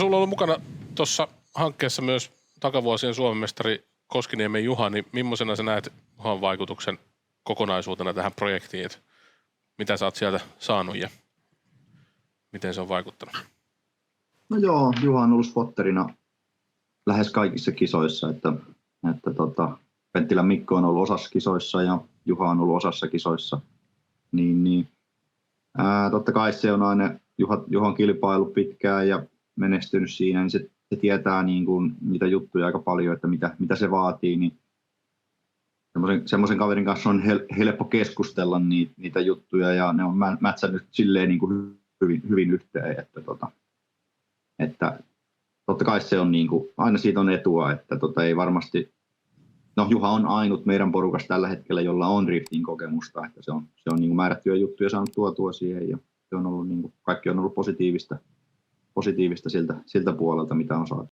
Sulla on ollut mukana tuossa hankkeessa myös takavuosien Suomen mestari Koskiniemen Juha, niin millaisena sä näet Juhan vaikutuksen kokonaisuutena tähän projektiin, että mitä sä oot sieltä saanut ja miten se on vaikuttanut? No joo, Juha on ollut spotterina lähes kaikissa kisoissa, että Penttilän Mikko on ollut osassa kisoissa ja Juha on ollut osassa kisoissa. Totta kai se on aina, Juha on kilpailu pitkään ja menestynyt siinä, niin se tietää niin kuin niitä juttuja aika paljon, että mitä se vaatii. Niin semmoisen kaverin kanssa on helppo keskustella niitä juttuja ja ne on mätsännyt silleen niin kuin hyvin yhteen. Että totta kai se on niin kuin, aina siitä on etua, että ei varmasti. No Juha on ainut meidän porukassa tällä hetkellä, jolla on driftin kokemusta, että se on niin kuin määrättyjä juttuja saanut tuotua siihen ja se on ollut niin kuin, kaikki on ollut positiivista siltä puolelta, mitä on saatu.